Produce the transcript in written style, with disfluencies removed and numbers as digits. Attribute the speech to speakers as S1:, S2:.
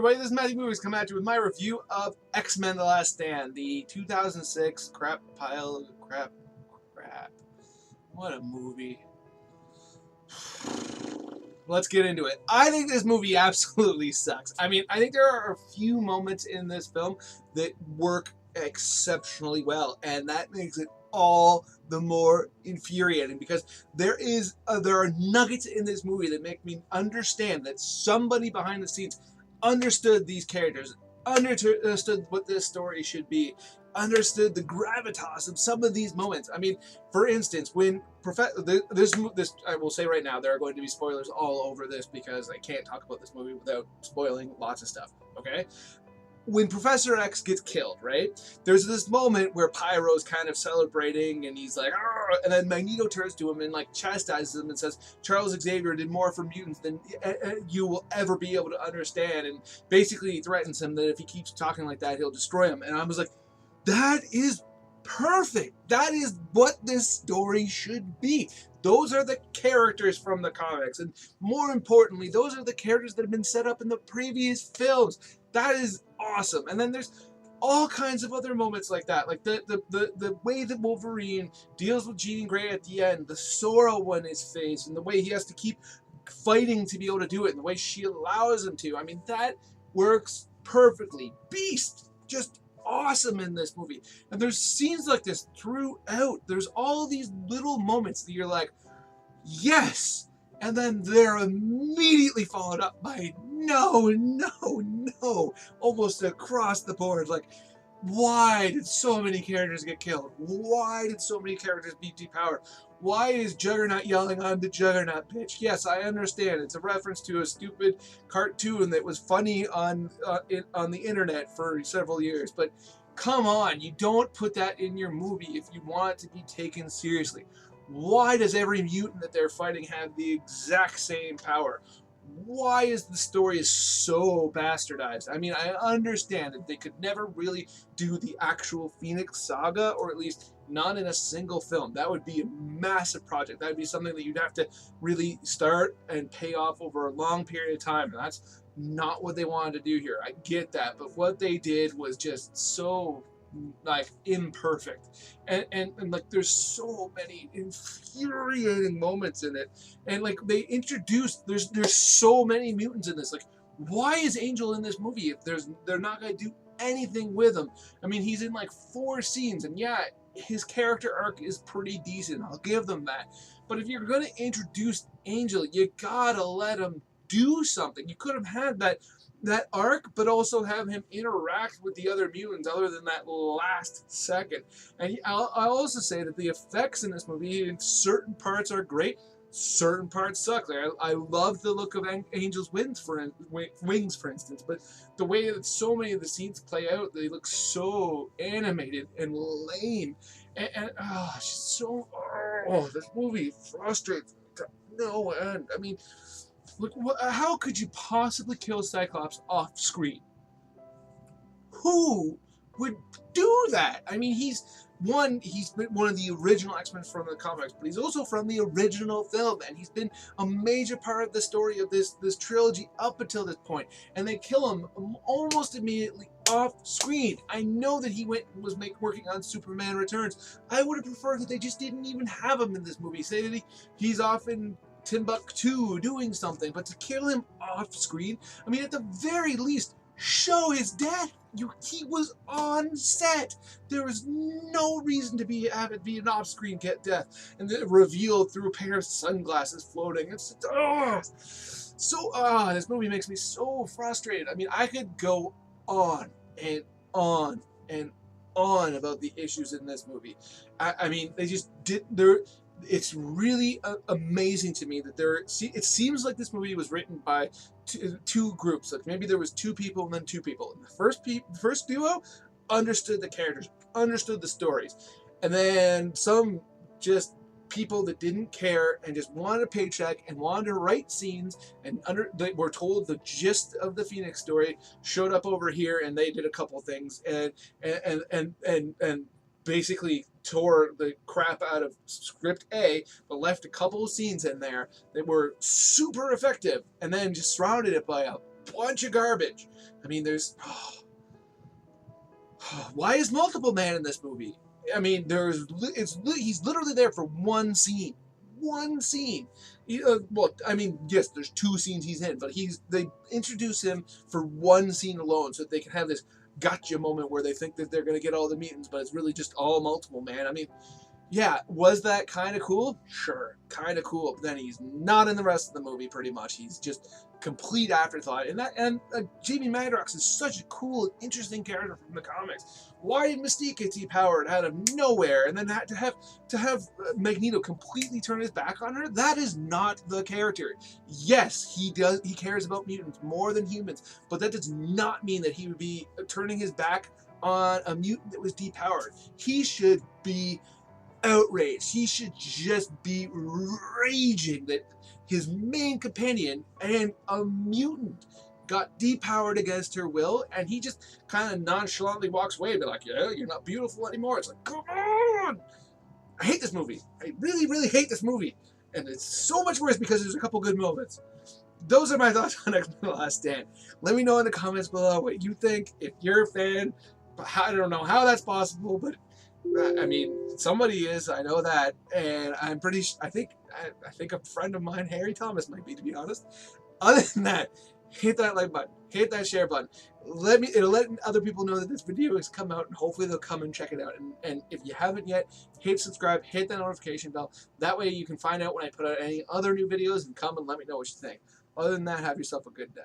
S1: everybody, this is Matthew Movies coming at you with my review of X-Men The Last Stand, the 2006 crap pile of crap. What a movie. Let's get into it. I think this movie absolutely sucks. I mean, I think there are a few moments in this film that work exceptionally well, and that makes it all the more infuriating because there are nuggets in this movie that make me understand that somebody behind the scenes understood these characters, understood what this story should be, understood the gravitas of some of these moments. I mean, for instance, when this I will say right now, there are going to be spoilers all over this because I can't talk about this movie without spoiling lots of stuff, okay? When Professor X gets killed, right? There's this moment where Pyro's kind of celebrating and he's like, "Arr!" And then Magneto turns to him and like chastises him and says, Charles Xavier did more for mutants than you will ever be able to understand. And basically threatens him that if he keeps talking like that, he'll destroy him. And I was like, that is perfect. That is what this story should be. Those are the characters from the comics. And more importantly, those are the characters that have been set up in the previous films. That is awesome. And then there's all kinds of other moments like that. Like the way that Wolverine deals with Jean Grey at the end, the sorrow on his face, and the way he has to keep fighting to be able to do it, and the way she allows him to. I mean, that works perfectly. Beast! Just awesome in this movie. And there's scenes like this throughout. There's all these little moments that you're like, yes! And then they're immediately followed up by no, almost across the board. Like, why did so many characters get killed? Why did so many characters be depowered? Why is Juggernaut yelling, "I'm the Juggernaut, bitch"? Yes, I understand. It's a reference to a stupid cartoon that was funny on the internet for several years. But come on, you don't put that in your movie if you want it to be taken seriously. Why does every mutant that they're fighting have the exact same power? Why is the story so bastardized? I mean, I understand that they could never really do the actual Phoenix Saga, or at least not in a single film. That would be a massive project. That would be something that you'd have to really start and pay off over a long period of time. And that's not what they wanted to do here. I get that. But what they did was just so like imperfect, and like there's so many infuriating moments in it, and like they introduced there's so many mutants in this. Like, why is Angel in this movie if they're not gonna do anything with him? I mean, he's in like 4 scenes, and yeah, his character arc is pretty decent, I'll give them that. But if you're gonna introduce Angel, you gotta let him do something. You could have had that arc, but also have him interact with the other mutants other than that last second. And I'll also say that the effects in this movie, in certain parts are great, certain parts suck. Like, I love the look of Angel's wings, for instance, but the way that so many of the scenes play out, they look so animated and lame. And it's just so, this movie frustrates me to no end. I mean, look, how could you possibly kill Cyclops off screen? Who would do that? I mean, he's been one of the original X-Men from the comics, but he's also from the original film, and he's been a major part of the story of this trilogy up until this point. And they kill him almost immediately off screen. I know that he was working on Superman Returns. I would have preferred that they just didn't even have him in this movie. Say that he's off in Timbuktu doing something, but to kill him off screen, I mean, at the very least, show his death. He was on set. There was no reason to have it be an off-screen death, and then revealed through a pair of sunglasses floating. It's this movie makes me so frustrated. I mean, I could go on and on and on about the issues in this movie. I mean, they just did it's really amazing to me that it seems like this movie was written by two groups. Like maybe there was 2 people and then 2 people. And the first duo understood the characters, understood the stories, and then some just people that didn't care and just wanted a paycheck and wanted to write scenes and they were told the gist of the Phoenix story, showed up over here and they did a couple things and basically tore the crap out of script A, but left a couple of scenes in there that were super effective, and then just surrounded it by a bunch of garbage. I mean, there's why is Multiple Man in this movie? I mean, he's literally there for one scene. One scene. Well, I mean, yes, there's 2 scenes he's in, but they introduce him for one scene alone so that they can have this gotcha moment where they think that they're going to get all the mutants, but it's really just all Multiple Man. I mean, yeah, was that kind of cool? Sure, kind of cool. But then he's not in the rest of the movie. Pretty much, he's just complete afterthought. And Jamie Madrox is such a cool and interesting character from the comics. Why did Mystique get depowered out of nowhere, and then had to have Magneto completely turn his back on her? That is not the character. Yes, he cares about mutants more than humans, but that does not mean that he would be turning his back on a mutant that was depowered. He should be outraged. He should just be raging that his main companion and a mutant got depowered against her will, and he just kind of nonchalantly walks away and be like, yeah, you're not beautiful anymore. It's like, come on! I hate this movie. I really, really hate this movie. And it's so much worse because there's a couple good moments. Those are my thoughts on X-Men The Last Stand. Let me know in the comments below what you think. If you're a fan, I don't know how that's possible, but I mean, somebody is, I know that, and I think a friend of mine, Harry Thomas, might be, to be honest. Other than that, hit that like button, hit that share button. It'll let other people know that this video has come out, and hopefully they'll come and check it out. And if you haven't yet, hit subscribe, hit that notification bell. That way you can find out when I put out any other new videos and come and let me know what you think. Other than that, have yourself a good day.